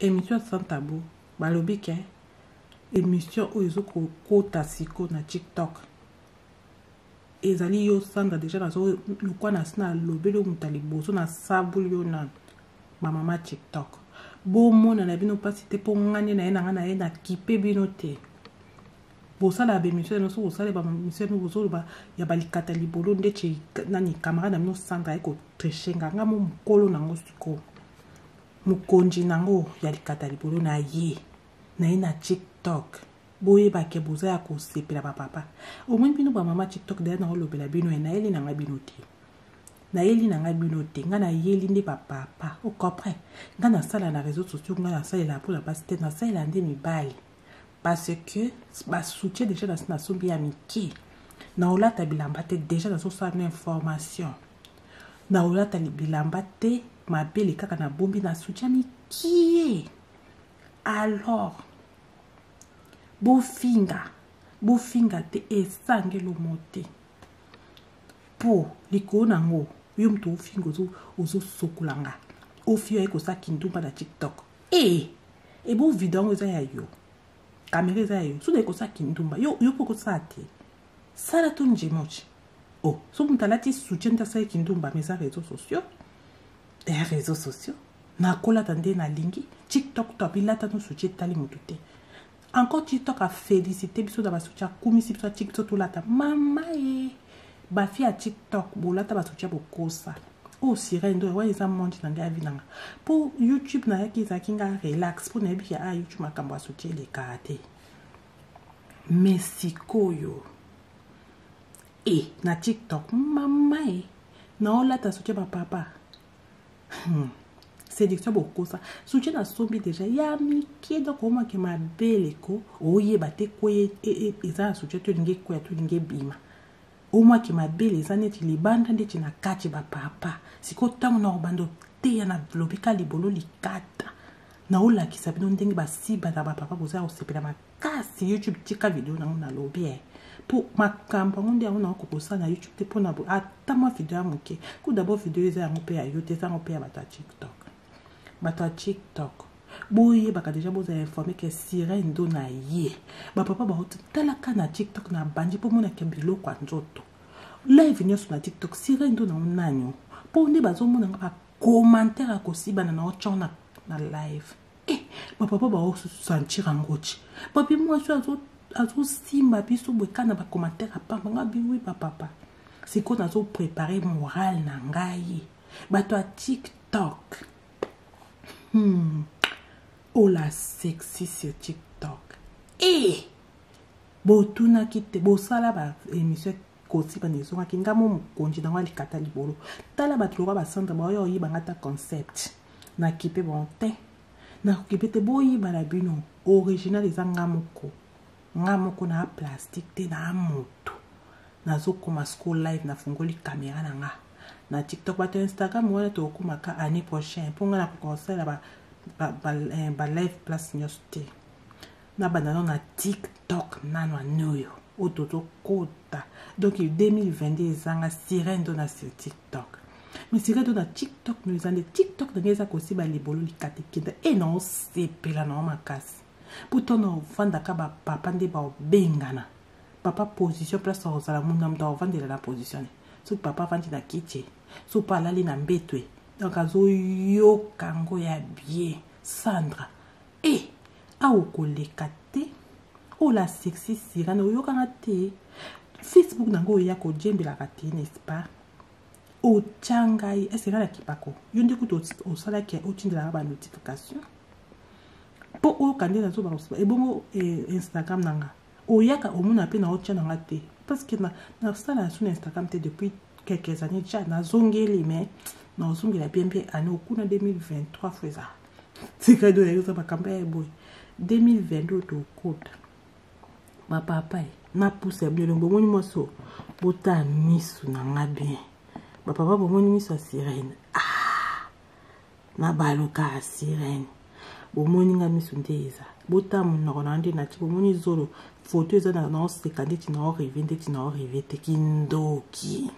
émission sans tabou balobi ke émission oyo ezokokota siko na TikTok ezali yo sandra déjà nazo lukwa na sina lobelo muta liboso na sabuli yo na mama TikTok bomona na bino pasi te po ngani na ena ngana ena kipe bino te bosala bémission no so bosala ba mission no bozoloba ya balikata libolo ndeche nani camarade na bino sandra eko treshenga ngamo mukolo nango siko mukonji nango ya likata libolo na ye na ena TikTok boye ba ke boza ya ko sepela ba papa o mwen bino ba mama TikTok de na olobela bino na eli na ngabino te na eli na ngabino te ngana yeli ndi ba papa o comprend ngana sala na réseaux sociaux ngana sala la pour la passer na sala ndé mibali parce que ba soutien déjà dans na sombi ya miki na olata bilamba te déjà dans so information na olata bilamba te ma belle kaka na bombi na soutien miki alors bofinga te esangelo mote po likona ngo yo mtu ufingo ozo sokulanga ofio eko sa kindumba na TikTok e bo video za ya yo kamera za yo so de ko sa kindumba yo poko sa te sala to njemochi oh so mtalati soutien ta sa kindumba mes réseaux sociaux na kola tande na lingi TikTok to bilata no soutien tali mutute encore TikTok a félicité biso da basutia kumisi biso TikTok to lata mama ba fi a TikTok bolata basutia bokosa o sirendo wa isa monti na ngavi nanga po YouTube na yaki za kinga relax po na bi ya YouTube makambo asutia le karate mesikoyo na TikTok mama na olata sutia ba papa séduction bokosa soutien na sombi déjà ya miki donc au moins que ma belle ko oye baté ko eza soutien to linge ko ya to linge bima au moins que ma belle eza neti libanda ndeti na kati ba papa siko tango na bando te na lobika libolo likata na ola ki sabino ndenge ba siba na ba papa boza osepela makasi YouTube tika video na lobi pour makambo ngondi yango na kokosa na YouTube te pona bo ata ma video ya moke ku d'abord video eza yango pe ya yote eza yango pe ya bata TikTok bata TikTok boye baka déjà boza informer que sirène do na ye ba papa ba hotala kana TikTok na bandi po mona ke biloko nzoto live nyoso na TikTok sirène do na unanyo po nde bazo mona ba commentaire ko sibana na ochona na live ba papa ba sentir ngochi papi moi azo simba biso bwekana ba commentaire apamba ngabi oui papa siko nazo préparer moral na ngai bato a TikTok oh la sexy sur TikTok botuna kite bosala ba émission kosi banezonga kingamo mukonji na wali kata libolo tala batloka ba sandra ba yo yibanga ta concept na kipe bonte na kipe te boyi bala bino original ezanga moko na plastique te na moto nazo koma school live na fungoli caméra na TikTok bato Instagram wala to kumaka année prochaine ponga na kokosela ba live place nyoste na banano na TikTok nano anoyo ototo kota donc 2022 ezanga sirène do na sur TikTok mais sirène do na TikTok nous ezande TikTok ngeza kosi ba libolo likate kinda na sepela na makasi pourtant no vanda ka ba papa nde ba bengana papa position place ozala munda mta vanda la position so papa vandi na kiti so pala li na mbetwe donc azo yo kango ya bien Sandra au koleka te o la sexy sirana o yokanga te Facebook nango ya ko jembela kate n'est-ce pas o changai esera la kipako yondi kuto o sala ke o tindela ba notification po o kandela zo ba bongo Instagram nanga o yaka o muna pe na o tchananga te parce que na sala sur Instagram te depuis quelques années déjà na zongeli mais na zongela bien année au cours de 2023 fois ça c'est que de ça ba campagne boy 2022 to code ma papa na pousse bien le bon moso bota misu na ngabi ba papa bon misu sirène na baloka sirène bomoni nga misu ndeza bota munoko na ndi na ti bomoni zolo photo eza na sekande ti na orive te kindoki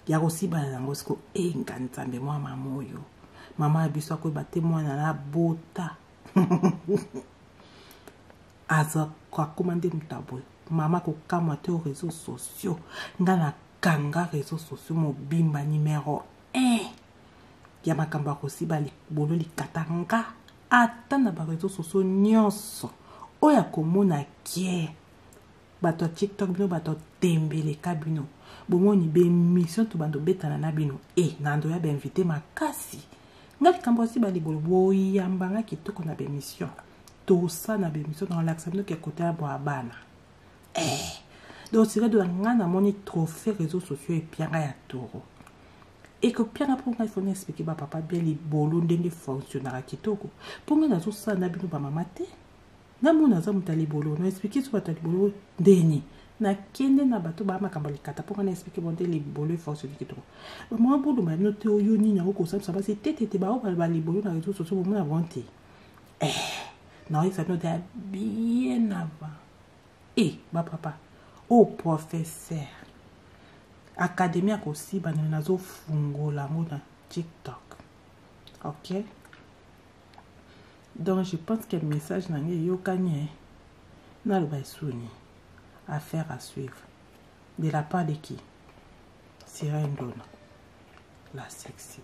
ya kosiba nango siko nzambe mwa mamoyo mama biso ko bate mwana na bota aza kokomande mutaboy mama kokamwa te aux réseaux sociaux nga na kanga réseaux sociaux mobimba numéro 1 ya makambo akosiba libolo likata nga ata na baréseaux sociaux nyonso oyo akomona kie bato ya tiktok bino bato tembeleka bino bomoni bemission to bando betana na bino na ndo ya bainvité makasi nga likambo osi balibolo boyambanga kitoko na bemission tosa na bemission na relaxa bino ke kote ya boa bana donc c'est de nga na moni trophée réseaux sociaux et pianga ya toro et que pianga pour nga il faut expliquer ba papa bien libolo ndenge fonctionnera kitoko pour nga nazo sa na bino ba mama te na mona za mutali bolo no expliquer so batali bolo ndeni na kende na bato ba makambo likata pour nga expliquer bonte libolo fonctionner kitoko moi bodo ma note oyo ni na ko ça va c'est tete ba o ba libolo na réseaux sociaux mo na bonte non il ça note bien avant ba papa professeur académie aussi ba nazo fungola mo na TikTok. OK? Donc je pense que le message n'a yo kanye na le baisuni affaire à suivre de la part de qui? Sirène Dona, la sexy.